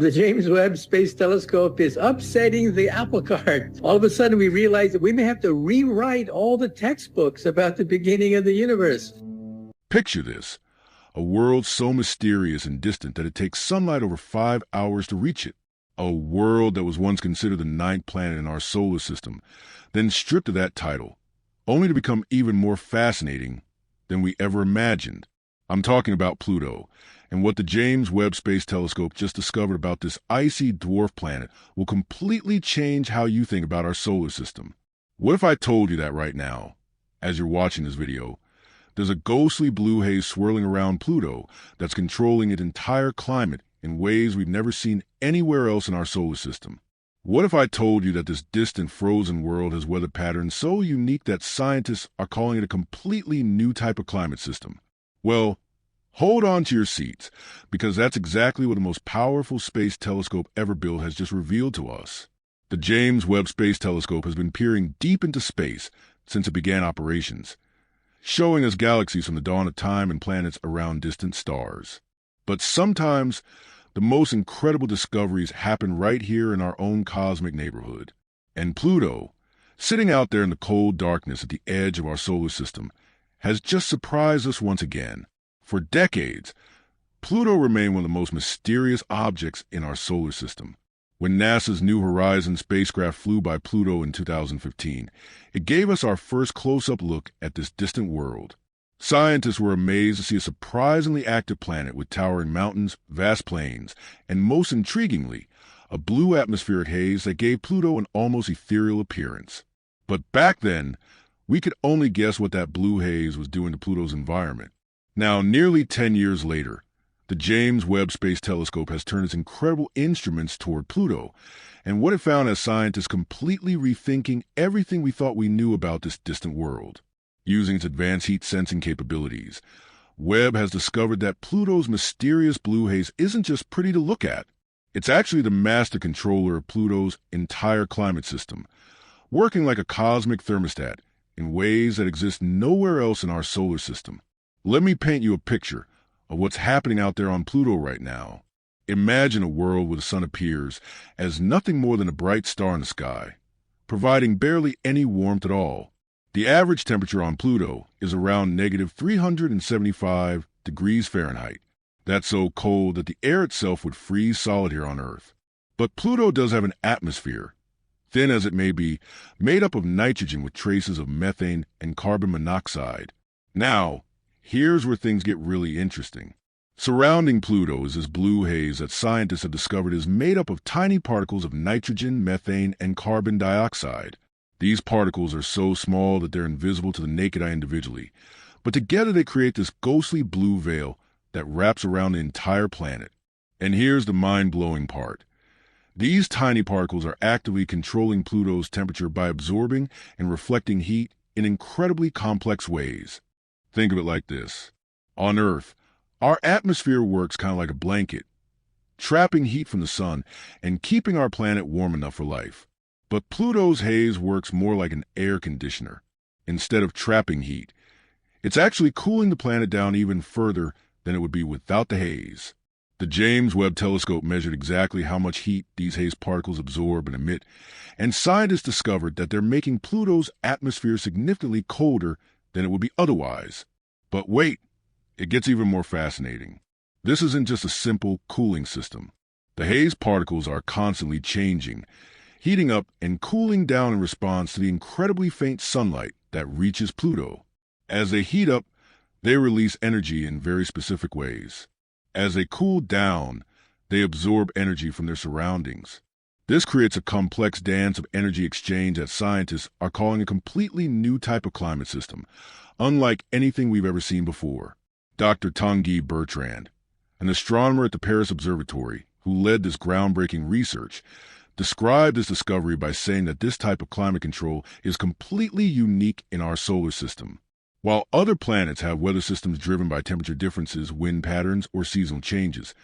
The James Webb Space Telescope is upsetting the apple cart. All of a sudden, we realize that we may have to rewrite all the textbooks about the beginning of the universe. Picture this, a world so mysterious and distant that it takes sunlight over 5 hours to reach it. A world that was once considered the 9th planet in our solar system, then stripped of that title, only to become even more fascinating than we ever imagined. I'm talking about Pluto, and what the James Webb Space Telescope just discovered about this icy dwarf planet will completely change how you think about our solar system. What if I told you that right now, as you're watching this video, there's a ghostly blue haze swirling around Pluto that's controlling its entire climate in ways we've never seen anywhere else in our solar system? What if I told you that this distant frozen world has weather patterns so unique that scientists are calling it a completely new type of climate system? Well, hold on to your seats, because that's exactly what the most powerful space telescope ever built has just revealed to us. The James Webb Space Telescope has been peering deep into space since it began operations, showing us galaxies from the dawn of time and planets around distant stars. But sometimes, the most incredible discoveries happen right here in our own cosmic neighborhood. And Pluto, sitting out there in the cold darkness at the edge of our solar system, has just surprised us once again. For decades, Pluto remained one of the most mysterious objects in our solar system. When NASA's New Horizons spacecraft flew by Pluto in 2015, it gave us our first close-up look at this distant world. Scientists were amazed to see a surprisingly active planet with towering mountains, vast plains, and most intriguingly, a blue atmospheric haze that gave Pluto an almost ethereal appearance. But back then, we could only guess what that blue haze was doing to Pluto's environment. Now, nearly 10 years later, the James Webb Space Telescope has turned its incredible instruments toward Pluto, and what it found has scientists completely rethinking everything we thought we knew about this distant world. Using its advanced heat sensing capabilities, Webb has discovered that Pluto's mysterious blue haze isn't just pretty to look at. It's actually the master controller of Pluto's entire climate system, working like a cosmic thermostat in ways that exist nowhere else in our solar system. Let me paint you a picture of what's happening out there on Pluto right now. Imagine a world where the sun appears as nothing more than a bright star in the sky, providing barely any warmth at all. The average temperature on Pluto is around negative 375 degrees Fahrenheit. That's so cold that the air itself would freeze solid here on Earth. But Pluto does have an atmosphere, thin as it may be, made up of nitrogen with traces of methane and carbon monoxide. Now, here's where things get really interesting. Surrounding Pluto is this blue haze that scientists have discovered is made up of tiny particles of nitrogen, methane, and carbon dioxide. These particles are so small that they're invisible to the naked eye individually, but together they create this ghostly blue veil that wraps around the entire planet. And here's the mind-blowing part. These tiny particles are actively controlling Pluto's temperature by absorbing and reflecting heat in incredibly complex ways. Think of it like this. On Earth, our atmosphere works kind of like a blanket, trapping heat from the sun and keeping our planet warm enough for life. But Pluto's haze works more like an air conditioner. Instead of trapping heat, it's actually cooling the planet down even further than it would be without the haze. The James Webb Telescope measured exactly how much heat these haze particles absorb and emit, and scientists discovered that they're making Pluto's atmosphere significantly colder than it would be otherwise. But wait, it gets even more fascinating. This isn't just a simple cooling system. The haze particles are constantly changing, heating up and cooling down in response to the incredibly faint sunlight that reaches Pluto. As they heat up, they release energy in very specific ways. As they cool down, they absorb energy from their surroundings. This creates a complex dance of energy exchange that scientists are calling a completely new type of climate system, unlike anything we've ever seen before. Dr. Tanguy Bertrand, an astronomer at the Paris Observatory who led this groundbreaking research, described this discovery by saying that this type of climate control is completely unique in our solar system. While other planets have weather systems driven by temperature differences, wind patterns, or seasonal changes,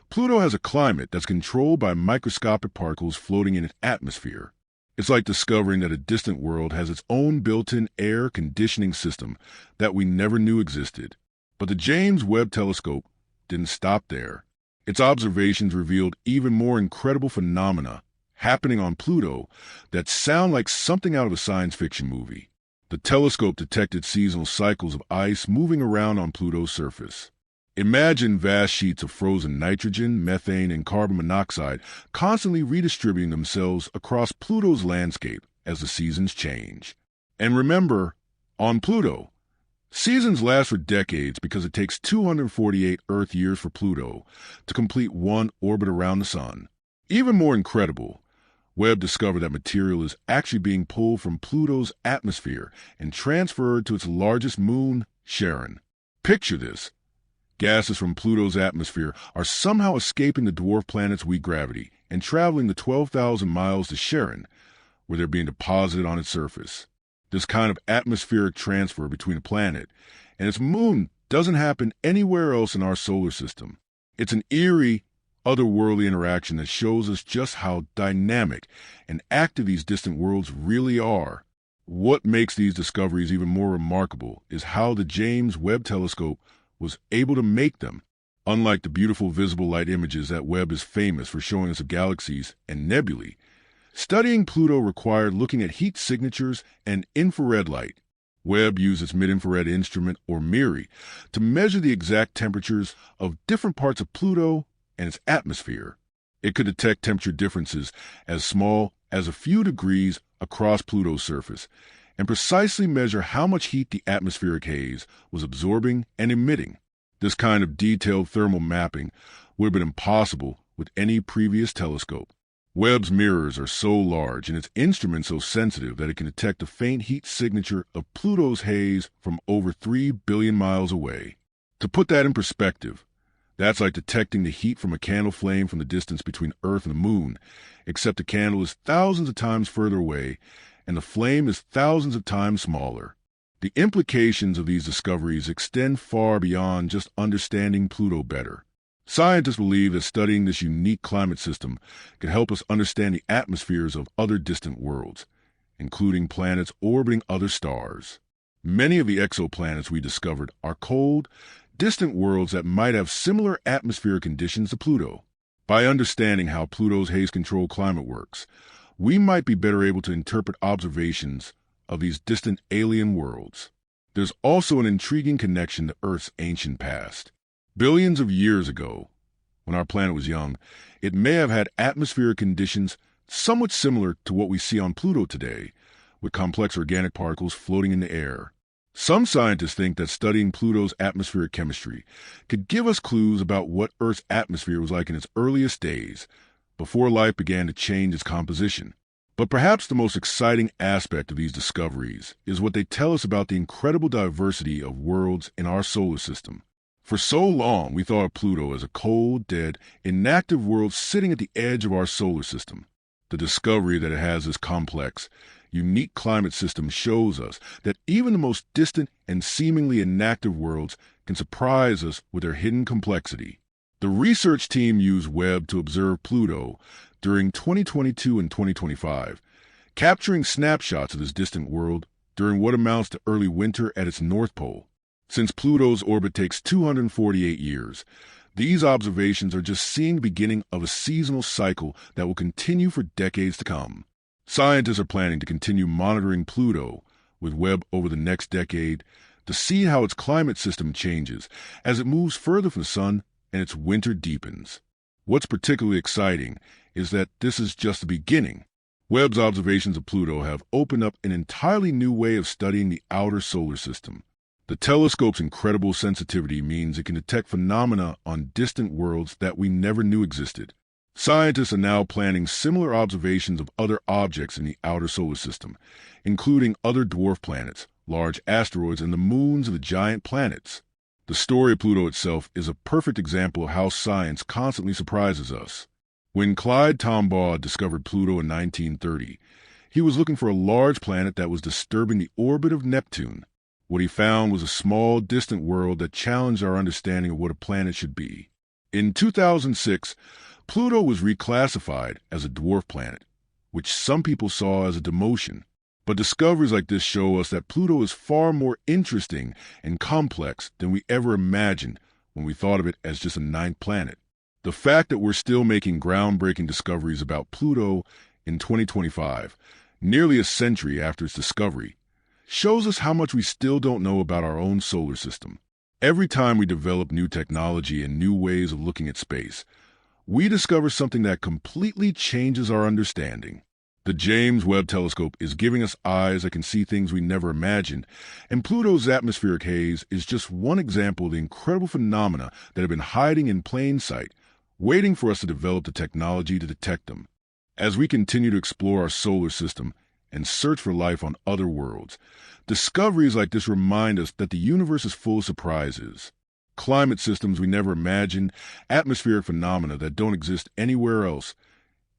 Pluto has a climate that's controlled by microscopic particles floating in its atmosphere. It's like discovering that a distant world has its own built-in air conditioning system that we never knew existed. But the James Webb Telescope didn't stop there. Its observations revealed even more incredible phenomena happening on Pluto that sound like something out of a science fiction movie. The telescope detected seasonal cycles of ice moving around on Pluto's surface. Imagine vast sheets of frozen nitrogen, methane, and carbon monoxide constantly redistributing themselves across Pluto's landscape as the seasons change. And remember, on Pluto, seasons last for decades because it takes 248 Earth years for Pluto to complete one orbit around the Sun. Even more incredible, Webb discovered that material is actually being pulled from Pluto's atmosphere and transferred to its largest moon, Charon. Picture this. Gases from Pluto's atmosphere are somehow escaping the dwarf planet's weak gravity and traveling the 12,000 miles to Charon, where they're being deposited on its surface. This kind of atmospheric transfer between a planet and its moon doesn't happen anywhere else in our solar system. It's an eerie, otherworldly interaction that shows us just how dynamic and active these distant worlds really are. What makes these discoveries even more remarkable is how the James Webb Telescope was able to make them. Unlike the beautiful visible light images that Webb is famous for showing us of galaxies and nebulae, studying Pluto required looking at heat signatures and infrared light. Webb used its mid-infrared instrument, or MIRI, to measure the exact temperatures of different parts of Pluto and its atmosphere. It could detect temperature differences as small as a few degrees across Pluto's surface, and precisely measure how much heat the atmospheric haze was absorbing and emitting. This kind of detailed thermal mapping would have been impossible with any previous telescope. Webb's mirrors are so large and its instrument so sensitive that it can detect the faint heat signature of Pluto's haze from over 3 billion miles away. To put that in perspective, that's like detecting the heat from a candle flame from the distance between Earth and the Moon, except the candle is thousands of times further away and the flame is thousands of times smaller. The implications of these discoveries extend far beyond just understanding Pluto better. Scientists believe that studying this unique climate system can help us understand the atmospheres of other distant worlds, including planets orbiting other stars. Many of the exoplanets we discovered are cold, distant worlds that might have similar atmospheric conditions to Pluto. By understanding how Pluto's haze control climate works, we might be better able to interpret observations of these distant alien worlds. There's also an intriguing connection to Earth's ancient past. Billions of years ago, when our planet was young, it may have had atmospheric conditions somewhat similar to what we see on Pluto today, with complex organic particles floating in the air. Some scientists think that studying Pluto's atmospheric chemistry could give us clues about what Earth's atmosphere was like in its earliest days, before life began to change its composition. But perhaps the most exciting aspect of these discoveries is what they tell us about the incredible diversity of worlds in our solar system. For so long, we thought of Pluto as a cold, dead, inactive world sitting at the edge of our solar system. The discovery that it has this complex, unique climate system shows us that even the most distant and seemingly inactive worlds can surprise us with their hidden complexity. The research team used Webb to observe Pluto during 2022 and 2025, capturing snapshots of this distant world during what amounts to early winter at its North Pole. Since Pluto's orbit takes 248 years, these observations are just seeing the beginning of a seasonal cycle that will continue for decades to come. Scientists are planning to continue monitoring Pluto with Webb over the next decade to see how its climate system changes as it moves further from the sun and its winter deepens. What's particularly exciting is that this is just the beginning. Webb's observations of Pluto have opened up an entirely new way of studying the outer solar system. The telescope's incredible sensitivity means it can detect phenomena on distant worlds that we never knew existed. Scientists are now planning similar observations of other objects in the outer solar system, including other dwarf planets, large asteroids, and the moons of the giant planets. The story of Pluto itself is a perfect example of how science constantly surprises us. When Clyde Tombaugh discovered Pluto in 1930, he was looking for a large planet that was disturbing the orbit of Neptune. What he found was a small, distant world that challenged our understanding of what a planet should be. In 2006, Pluto was reclassified as a dwarf planet, which some people saw as a demotion. But discoveries like this show us that Pluto is far more interesting and complex than we ever imagined when we thought of it as just a ninth planet. The fact that we're still making groundbreaking discoveries about Pluto in 2025, nearly a century after its discovery, shows us how much we still don't know about our own solar system. Every time we develop new technology and new ways of looking at space, we discover something that completely changes our understanding. The James Webb Telescope is giving us eyes that can see things we never imagined, and Pluto's atmospheric haze is just one example of the incredible phenomena that have been hiding in plain sight, waiting for us to develop the technology to detect them. As we continue to explore our solar system and search for life on other worlds, discoveries like this remind us that the universe is full of surprises. Climate systems we never imagined, atmospheric phenomena that don't exist anywhere else,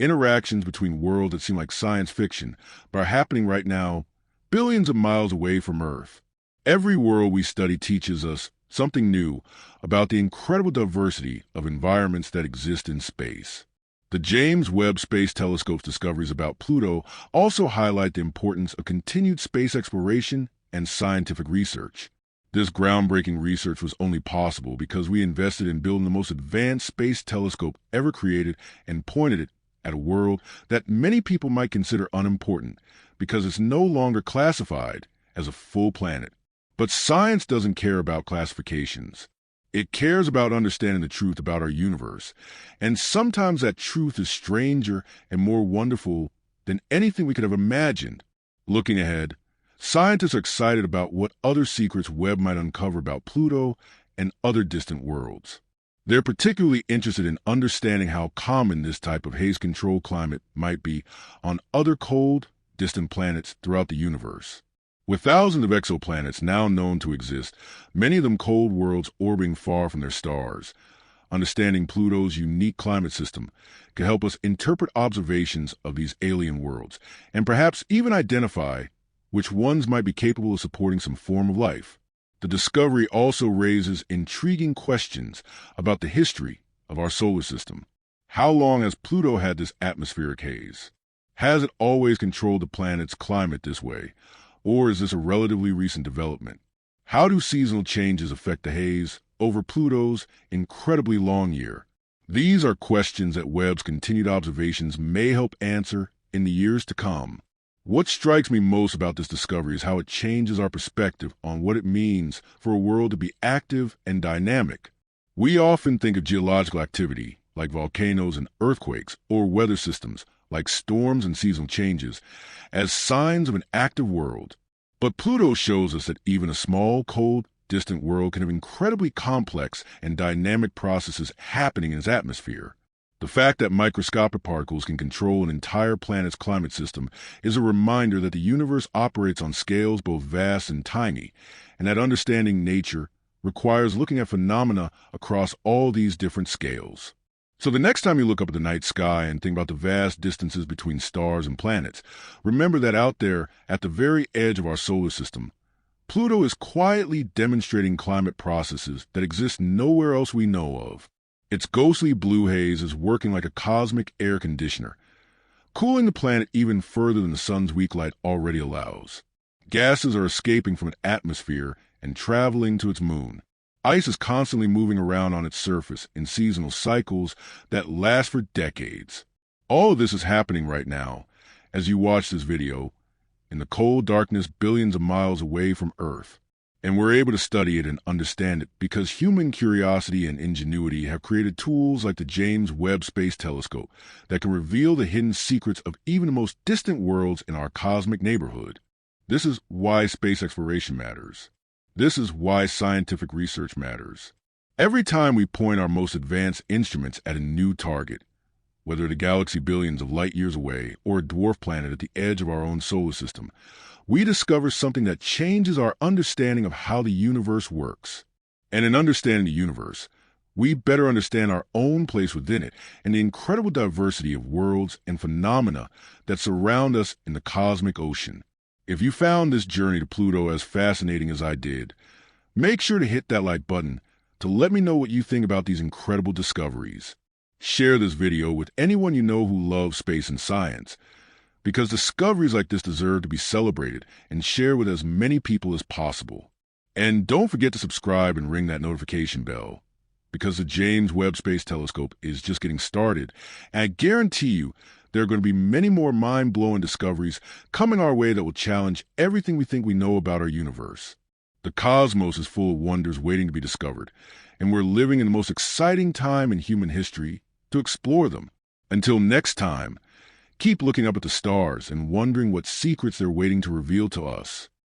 interactions between worlds that seem like science fiction, but are happening right now, billions of miles away from Earth. Every world we study teaches us something new about the incredible diversity of environments that exist in space. The James Webb Space Telescope's discoveries about Pluto also highlight the importance of continued space exploration and scientific research. This groundbreaking research was only possible because we invested in building the most advanced space telescope ever created and pointed it at a world that many people might consider unimportant because it's no longer classified as a full planet. But science doesn't care about classifications. It cares about understanding the truth about our universe, and sometimes that truth is stranger and more wonderful than anything we could have imagined. Looking ahead, scientists are excited about what other secrets Webb might uncover about Pluto and other distant worlds. They're particularly interested in understanding how common this type of haze-controlled climate might be on other cold, distant planets throughout the universe. With thousands of exoplanets now known to exist, many of them cold worlds orbiting far from their stars, understanding Pluto's unique climate system can help us interpret observations of these alien worlds and perhaps even identify which ones might be capable of supporting some form of life. The discovery also raises intriguing questions about the history of our solar system. How long has Pluto had this atmospheric haze? Has it always controlled the planet's climate this way? Or is this a relatively recent development? How do seasonal changes affect the haze over Pluto's incredibly long year? These are questions that Webb's continued observations may help answer in the years to come. What strikes me most about this discovery is how it changes our perspective on what it means for a world to be active and dynamic. We often think of geological activity, like volcanoes and earthquakes, or weather systems, like storms and seasonal changes, as signs of an active world. But Pluto shows us that even a small, cold, distant world can have incredibly complex and dynamic processes happening in its atmosphere. The fact that microscopic particles can control an entire planet's climate system is a reminder that the universe operates on scales both vast and tiny, and that understanding nature requires looking at phenomena across all these different scales. So the next time you look up at the night sky and think about the vast distances between stars and planets, remember that out there at the very edge of our solar system, Pluto is quietly demonstrating climate processes that exist nowhere else we know of. Its ghostly blue haze is working like a cosmic air conditioner, cooling the planet even further than the sun's weak light already allows. Gases are escaping from its atmosphere and traveling to its moon. Ice is constantly moving around on its surface in seasonal cycles that last for decades. All of this is happening right now, as you watch this video, in the cold darkness billions of miles away from Earth. And we're able to study it and understand it because human curiosity and ingenuity have created tools like the James Webb Space Telescope that can reveal the hidden secrets of even the most distant worlds in our cosmic neighborhood. This is why space exploration matters. This is why scientific research matters. Every time we point our most advanced instruments at a new target, whether at a galaxy billions of light years away or a dwarf planet at the edge of our own solar system, we discover something that changes our understanding of how the universe works. And in understanding the universe, we better understand our own place within it and the incredible diversity of worlds and phenomena that surround us in the cosmic ocean. If you found this journey to Pluto as fascinating as I did, make sure to hit that like button to let me know what you think about these incredible discoveries. Share this video with anyone you know who loves space and science, because discoveries like this deserve to be celebrated and shared with as many people as possible. And don't forget to subscribe and ring that notification bell. because the James Webb Space Telescope is just getting started. And I guarantee you there are going to be many more mind-blowing discoveries coming our way that will challenge everything we think we know about our universe. The cosmos is full of wonders waiting to be discovered, and we're living in the most exciting time in human history to explore them. Until next time, keep looking up at the stars and wondering what secrets they're waiting to reveal to us.